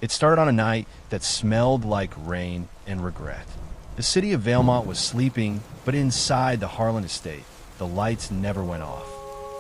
It started on a night that smelled like rain and regret. The city of Valemont was sleeping, but inside the Harlan estate, the lights never went off.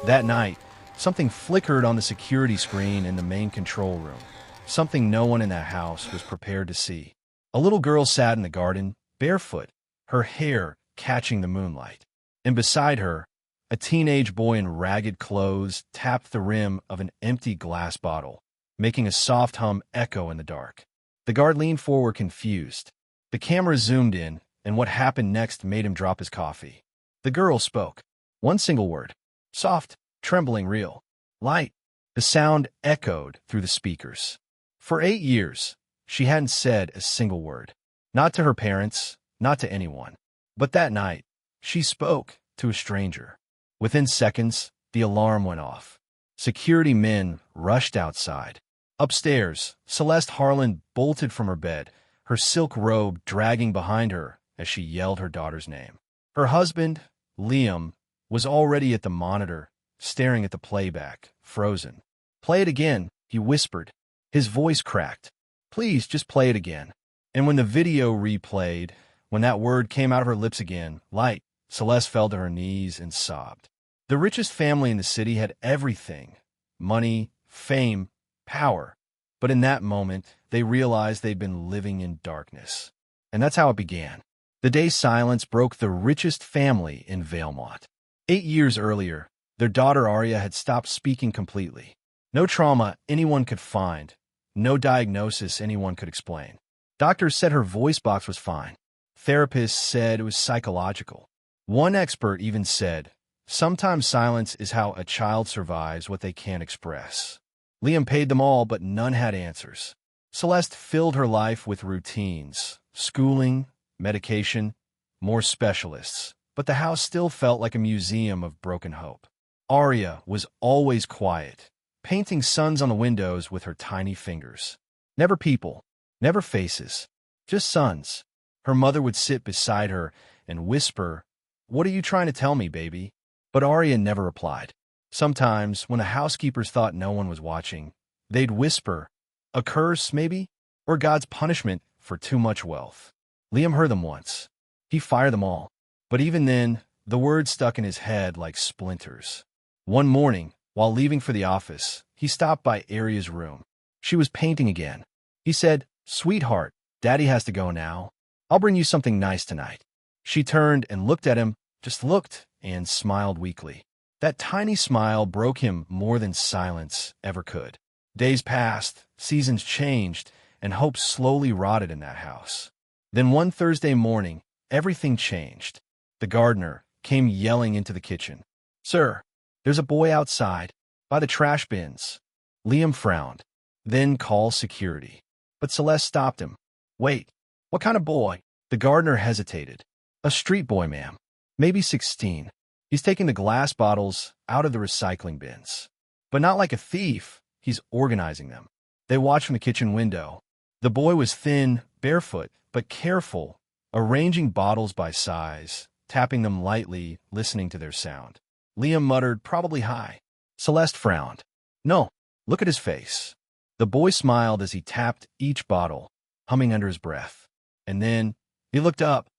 That night, something flickered on the security screen in the main control room. Something no one in that house was prepared to see. A little girl sat in the garden, barefoot, her hair catching the moonlight. And beside her, a teenage boy in ragged clothes tapped the rim of an empty glass bottle, making a soft hum echo in the dark. The guard leaned forward confused. The camera zoomed in, and what happened next made him drop his coffee. The girl spoke. One single word. Soft, trembling, real. Light. The sound echoed through the speakers. For 8 years, she hadn't said a single word. Not to her parents, not to anyone. But that night, she spoke to a stranger. Within seconds, the alarm went off. Security men rushed outside. Upstairs, Celeste Harlan bolted from her bed, her silk robe dragging behind her as she yelled her daughter's name. Her husband, Liam, was already at the monitor, staring at the playback, frozen. "Play it again," he whispered. His voice cracked. "Please, just play it again." And when the video replayed, when that word came out of her lips again, light, Celeste fell to her knees and sobbed. The richest family in the city had everything: money, fame, power. But in that moment, they realized they'd been living in darkness. And that's how it began. The day's silence broke the richest family in Valemont. 8 years earlier, their daughter Aria had stopped speaking completely. No trauma anyone could find, no diagnosis anyone could explain. Doctors said her voice box was fine. Therapists said it was psychological. One expert even said, "Sometimes silence is how a child survives what they can't express." Liam paid them all, but none had answers. Celeste filled her life with routines, schooling, medication, more specialists, but the house still felt like a museum of broken hope. Aria was always quiet, painting suns on the windows with her tiny fingers. Never people, never faces, just suns. Her mother would sit beside her and whisper, "What are you trying to tell me, baby?" But Aria never replied. Sometimes, when the housekeepers thought no one was watching, they'd whisper, "A curse, maybe? Or God's punishment for too much wealth." Liam heard them once. He fired them all. But even then, the words stuck in his head like splinters. One morning, while leaving for the office, he stopped by Aria's room. She was painting again. He said, "Sweetheart, Daddy has to go now. I'll bring you something nice tonight." She turned and looked at him, just looked, and smiled weakly. That tiny smile broke him more than silence ever could. Days passed, seasons changed, and hope slowly rotted in that house. Then one Thursday morning, everything changed. The gardener came yelling into the kitchen. "Sir, there's a boy outside, by the trash bins." Liam frowned. "Then call security." But Celeste stopped him. "Wait, what kind of boy?" The gardener hesitated. "A street boy, ma'am. Maybe 16. He's taking the glass bottles out of the recycling bins. But not like a thief, he's organizing them." They watched from the kitchen window. The boy was thin, barefoot, but careful, arranging bottles by size, tapping them lightly, listening to their sound. Liam muttered, "Probably high." Celeste frowned. "No, look at his face." The boy smiled as he tapped each bottle, humming under his breath. And then he looked up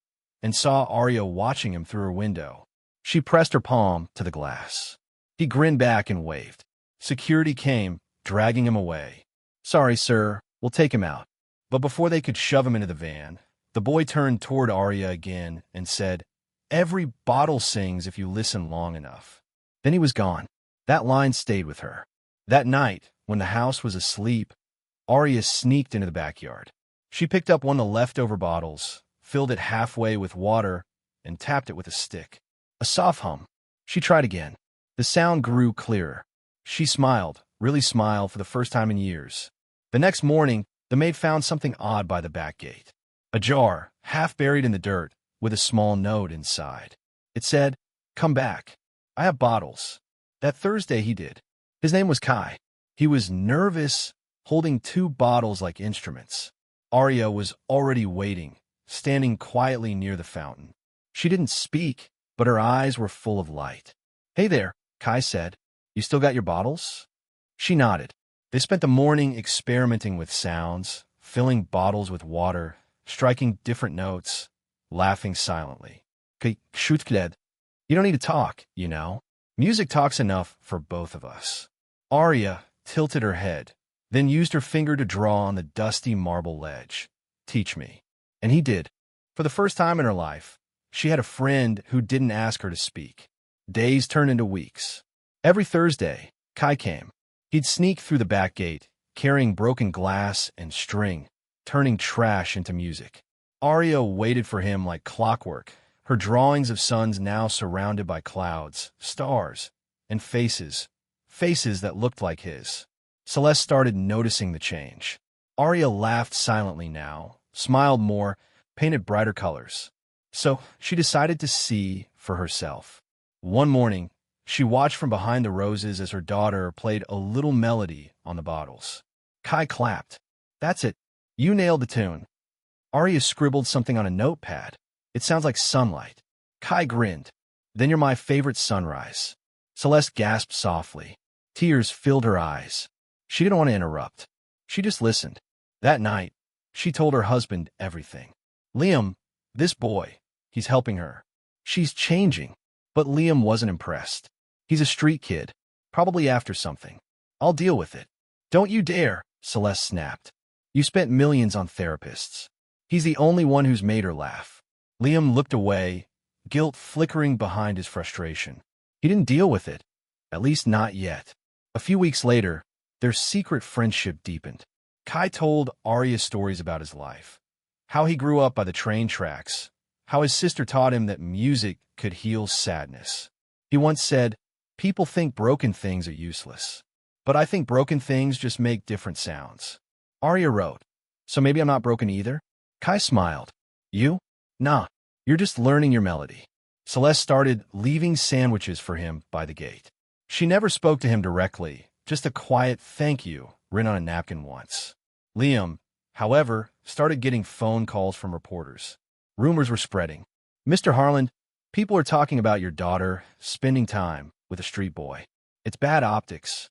and saw Aria watching him through her window. She pressed her palm to the glass. He grinned back and waved. Security came, dragging him away. "Sorry, sir, we'll take him out." But before they could shove him into the van, the boy turned toward Aria again and said, "Every bottle sings if you listen long enough." Then he was gone. That line stayed with her. That night, when the house was asleep, Aria sneaked into the backyard. She picked up one of the leftover bottles, filled it halfway with water, and tapped it with a stick. A soft hum. She tried again. The sound grew clearer. She smiled, really smiled for the first time in years. The next morning, the maid found something odd by the back gate. A jar, half buried in the dirt, with a small note inside. It said, "Come back. I have bottles." That Thursday he did. His name was Kai. He was nervous, holding 2 bottles like instruments. Aria was already waiting, standing quietly near the fountain. She didn't speak, but her eyes were full of light. "Hey there," Kai said. "You still got your bottles?" She nodded. They spent the morning experimenting with sounds, filling bottles with water, striking different notes, laughing silently. You don't need to talk, you know. Music talks enough for both of us. Aria tilted her head, then used her finger to draw on the dusty marble ledge. Teach me. And he did. For the first time in her life, she had a friend who didn't ask her to speak. Days turned into weeks. Every Thursday, Kai came. He'd sneak through the back gate, carrying broken glass and string, turning trash into music. Aria waited for him like clockwork, her drawings of suns now surrounded by clouds, stars, and faces that looked like his. Celeste started noticing the change. Aria laughed silently now, smiled more, painted brighter colors. So she decided to see for herself. One morning, she watched from behind the roses as her daughter played a little melody on the bottles. Kai clapped. That's it. You nailed the tune. Aria scribbled something on a notepad. It sounds like sunlight. Kai grinned. Then you're my favorite sunrise. Celeste gasped softly. Tears filled her eyes. She didn't want to interrupt. She just listened. That night, she told her husband everything. Liam, this boy, he's helping her. She's changing. But Liam wasn't impressed. He's a street kid, probably after something. I'll deal with it. Don't you dare, Celeste snapped. You spent millions on therapists. He's the only one who's made her laugh. Liam looked away, guilt flickering behind his frustration. He didn't deal with it, at least not yet. A few weeks later, their secret friendship deepened. Kai told Aria stories about his life, how he grew up by the train tracks, how his sister taught him that music could heal sadness. He once said, "People think broken things are useless, but I think broken things just make different sounds." Aria wrote, "So maybe I'm not broken either?" Kai smiled. You? Nah, you're just learning your melody. Celeste started leaving sandwiches for him by the gate. She never spoke to him directly, just a quiet thank you written on a napkin once. Liam, however, started getting phone calls from reporters. Rumors were spreading. Mr. Harland, people are talking about your daughter spending time with a street boy. It's bad optics.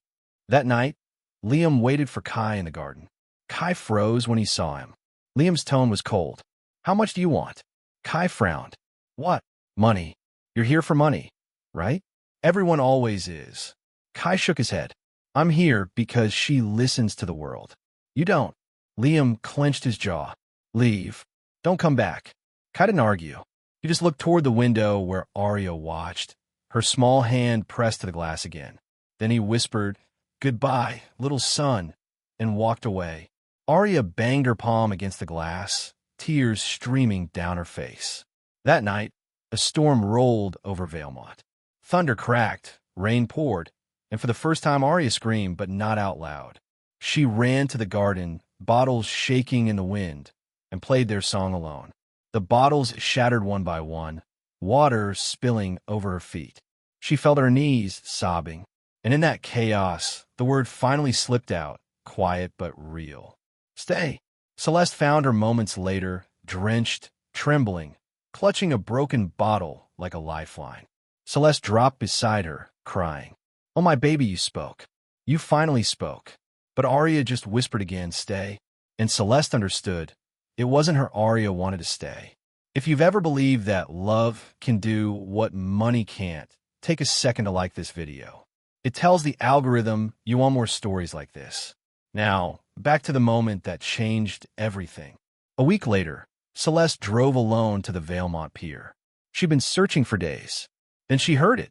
That night, Liam waited for Kai in the garden. Kai froze when he saw him. Liam's tone was cold. How much do you want? Kai frowned. What? Money. You're here for money, right? Everyone always is. Kai shook his head. I'm here because she listens to the world. You don't. Liam clenched his jaw. Leave. Don't come back. Kai didn't argue. He just looked toward the window where Aria watched, her small hand pressed to the glass again. Then he whispered, "Goodbye, little son," and walked away. Aria banged her palm against the glass, tears streaming down her face. That night, a storm rolled over Valemont. Thunder cracked, rain poured, and for the first time Aria screamed, but not out loud. She ran to the garden, bottles shaking in the wind, and played their song alone. The bottles shattered one by one, water spilling over her feet. She felt her knees sobbing, and in that chaos, the word finally slipped out, quiet but real. Stay. Celeste found her moments later, drenched, trembling, clutching a broken bottle like a lifeline. Celeste dropped beside her, crying. Oh, my baby, you spoke. You finally spoke. But Aria just whispered again, stay. And Celeste understood. It wasn't her Aria wanted to stay. If you've ever believed that love can do what money can't, take a second to like this video. It tells the algorithm you want more stories like this. Now, back to the moment that changed everything. A week later, Celeste drove alone to the Valemont pier. She'd been searching for days. Then she heard it,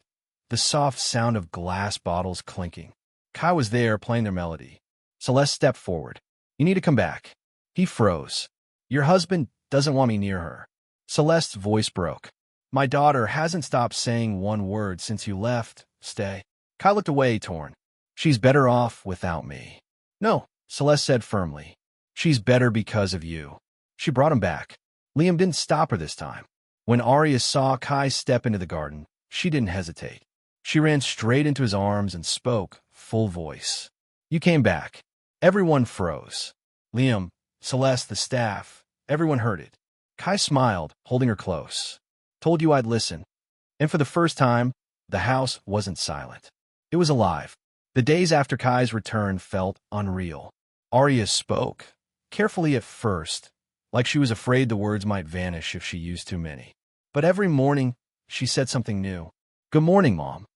the soft sound of glass bottles clinking. Kai was there playing their melody. Celeste stepped forward. You need to come back. He froze. Your husband doesn't want me near her. Celeste's voice broke. My daughter hasn't stopped saying one word since you left. Stay. Kai looked away, torn. She's better off without me. No, Celeste said firmly. She's better because of you. She brought him back. Liam didn't stop her this time. When Aria saw Kai step into the garden, she didn't hesitate. She ran straight into his arms and spoke, full voice. You came back. Everyone froze. Liam, Celeste, the staff, everyone heard it. Kai smiled, holding her close. Told you I'd listen. And for the first time, the house wasn't silent. It was alive. The days after Kai's return felt unreal. Aria spoke, carefully at first, like she was afraid the words might vanish if she used too many. But every morning, she said something new. "Good morning, Mom.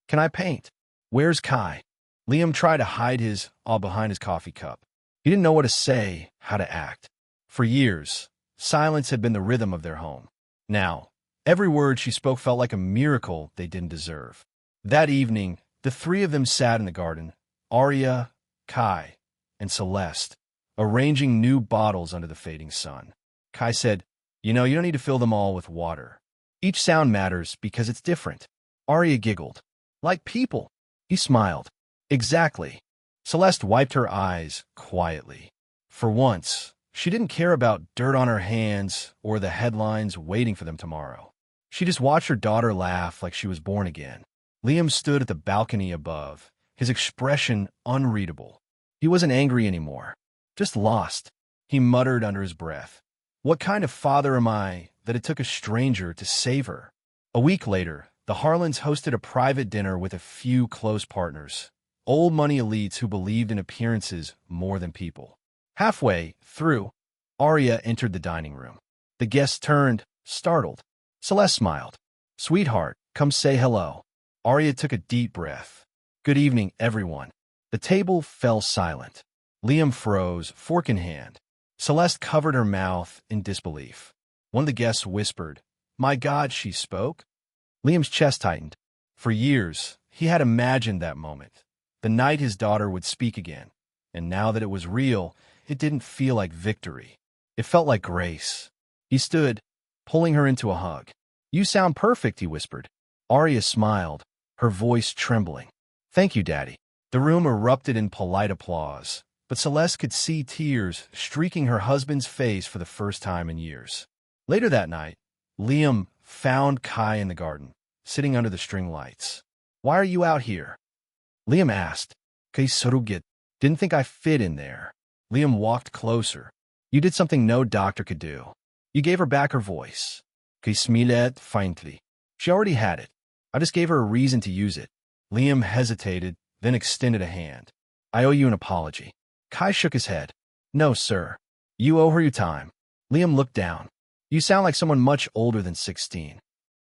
Can I paint? Where's Kai?" Liam tried to hide his awe behind his coffee cup. He didn't know what to say, how to act. For years, silence had been the rhythm of their home. Now, every word she spoke felt like a miracle they didn't deserve. That evening, the three of them sat in the garden, Aria, Kai, and Celeste, arranging new bottles under the fading sun. Kai said, "You know, you don't need to fill them all with water. Each sound matters because it's different." Aria giggled. "Like people." He smiled. "Exactly." Celeste wiped her eyes quietly. For once, she didn't care about dirt on her hands or the headlines waiting for them tomorrow. She just watched her daughter laugh like she was born again. Liam stood at the balcony above, his expression unreadable. He wasn't angry anymore, just lost. He muttered under his breath, "What kind of father am I that it took a stranger to save her?" A week later, the Harlans hosted a private dinner with a few close partners, old money elites who believed in appearances more than people. Halfway through, Aria entered the dining room. The guests turned, startled. Celeste smiled. "Sweetheart, come say hello." Aria took a deep breath. "Good evening, everyone." The table fell silent. Liam froze, fork in hand. Celeste covered her mouth in disbelief. One of the guests whispered, "My God, she spoke?" Liam's chest tightened. For years, he had imagined that moment, the night his daughter would speak again. And now that it was real, it didn't feel like victory. It felt like grace. He stood, pulling her into a hug. "You sound perfect," he whispered. Aria smiled, her voice trembling. "Thank you, Daddy." The room erupted in polite applause, but Celeste could see tears streaking her husband's face for the first time in years. Later that night, Liam found Kai in the garden, sitting under the string lights. "Why are you out here?" Liam asked. "Kai Soruget. Didn't think I fit in there." Liam walked closer. "You did something no doctor could do. You gave her back her voice." Kai smilet faintly. "She already had it. I just gave her a reason to use it." Liam hesitated, then extended a hand. "I owe you an apology." Kai shook his head. "No, sir. You owe her your time." Liam looked down. "You sound like someone much older than 16.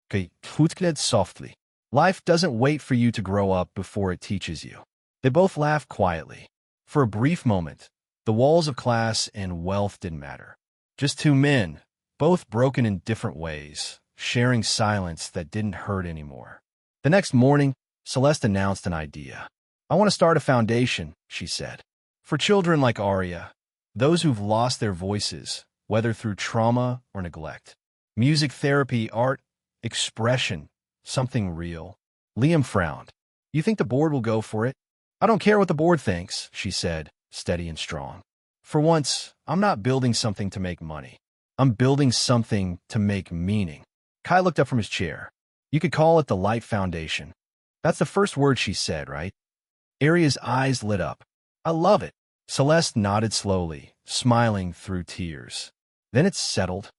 Kai twinked softly. "Life doesn't wait for you to grow up before it teaches you." They both laughed quietly. For a brief moment, the walls of class and wealth didn't matter. Just two men, both broken in different ways, sharing silence that didn't hurt anymore. The next morning, Celeste announced an idea. "I want to start a foundation," she said, "for children like Aria, those who've lost their voices, whether through trauma or neglect. Music therapy, art, expression, something real." Liam frowned. "You think the board will go for it?" "I don't care what the board thinks," she said, steady and strong. "For once, I'm not building something to make money. I'm building something to make meaning." Kai looked up from his chair. "You could call it the Light Foundation." "That's the first word she said, right?" Aria's eyes lit up. "I love it." Celeste nodded slowly, smiling through tears. Then it settled.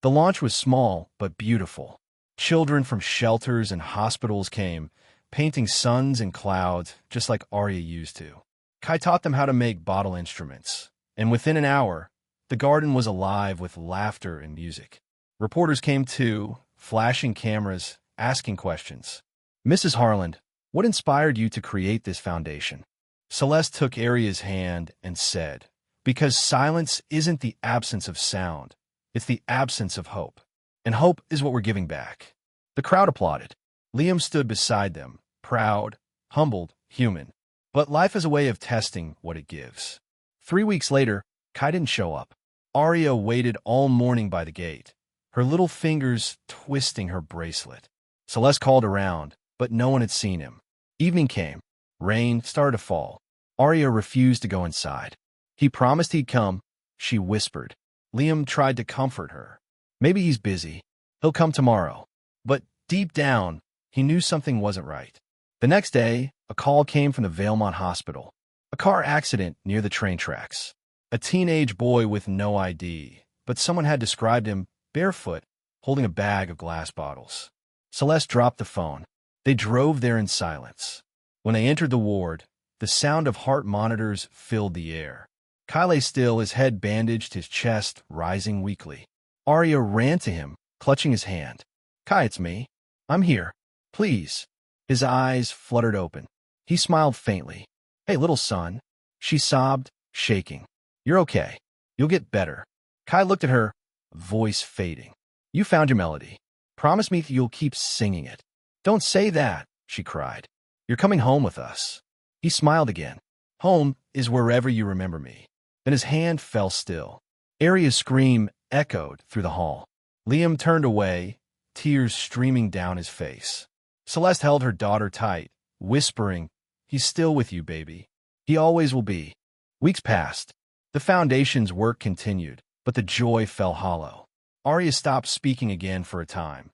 The launch was small but beautiful. Children from shelters and hospitals came, painting suns and clouds just like Aria used to. Kai taught them how to make bottle instruments, and within an hour, the garden was alive with laughter and music. Reporters came too, flashing cameras, asking questions. "Mrs. Harland, what inspired you to create this foundation?" Celeste took Aria's hand and said, "Because silence isn't the absence of sound, it's the absence of hope. And hope is what we're giving back." The crowd applauded. Liam stood beside them, proud, humbled, human. But life is a way of testing what it gives. 3 weeks later, Kai didn't show up. Aria waited all morning by the gate, her little fingers twisting her bracelet. Celeste called around, but no one had seen him. Evening came. Rain started to fall. Aria refused to go inside. "He promised he'd come," she whispered. Liam tried to comfort her. "Maybe he's busy. He'll come tomorrow." But deep down, he knew something wasn't right. The next day, a call came from the Valemont Hospital. A car accident near the train tracks. A teenage boy with no ID, but someone had described him barefoot, holding a bag of glass bottles. Celeste dropped the phone. They drove there in silence. When they entered the ward, The sound of heart monitors filled the air. Kai lay still, his head bandaged, his chest rising weakly. Aria ran to him, clutching his hand. Kai, it's me. I'm here. Please. His eyes fluttered open. He smiled faintly. Hey, little son. She sobbed, shaking. You're okay. You'll get better. Kai looked at her, voice fading. You found your melody. Promise me you'll keep singing it. Don't say that, she cried. You're coming home with us. He smiled again. Home is wherever you remember me. Then his hand fell still. Aria's scream echoed through the hall. Liam turned away, tears streaming down his face. Celeste held her daughter tight, whispering, He's still with you, baby. He always will be. Weeks passed. The foundation's work continued, but the joy fell hollow. Aria stopped speaking again for a time.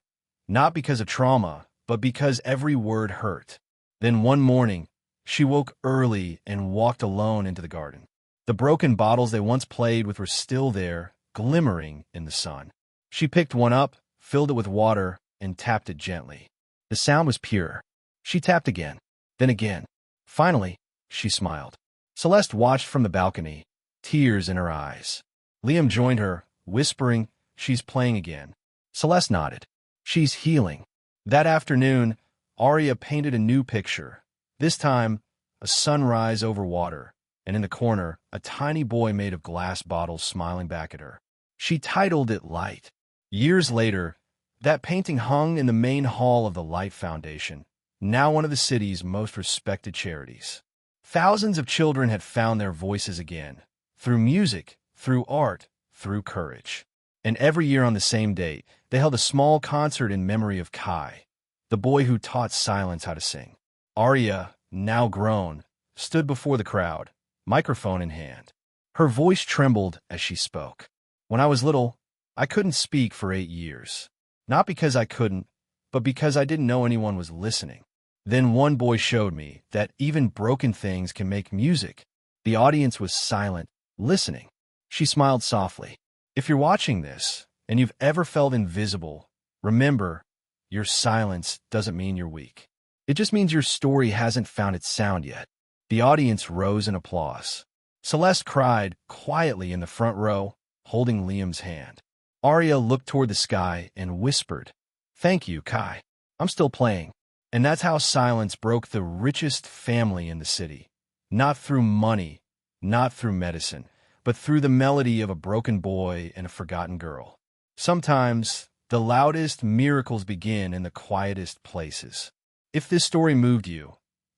Not because of trauma, but because every word hurt. Then one morning, she woke early and walked alone into the garden. The broken bottles they once played with were still there, glimmering in the sun. She picked one up, filled it with water, and tapped it gently. The sound was pure. She tapped again, then again. Finally, she smiled. Celeste watched from the balcony, tears in her eyes. Liam joined her, whispering, She's playing again. Celeste nodded. She's healing. That afternoon, Aria painted a new picture. This time, a sunrise over water, and in the corner, a tiny boy made of glass bottles smiling back at her. She titled it Light. Years later, that painting hung in the main hall of the Light Foundation, now one of the city's most respected charities. Thousands of children had found their voices again, through music, through art, through courage. And every year on the same date, they held a small concert in memory of Kai, the boy who taught silence how to sing. Aria, now grown, stood before the crowd, microphone in hand. Her voice trembled as she spoke. When I was little, I couldn't speak for 8 years. Not because I couldn't, but because I didn't know anyone was listening. Then one boy showed me that even broken things can make music. The audience was silent, listening. She smiled softly. If you're watching this, and you've ever felt invisible, remember, your silence doesn't mean you're weak. It just means your story hasn't found its sound yet. The audience rose in applause. Celeste cried quietly in the front row, holding Liam's hand. Aria looked toward the sky and whispered, Thank you, Kai. I'm still playing. And that's how silence broke the richest family in the city. Not through money, not through medicine, but through the melody of a broken boy and a forgotten girl. Sometimes, the loudest miracles begin in the quietest places. If this story moved you,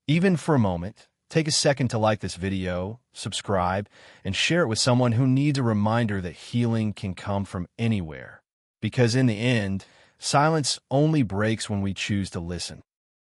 even for a moment, take a second to like this video, subscribe, and share it with someone who needs a reminder that healing can come from anywhere. Because in the end, silence only breaks when we choose to listen.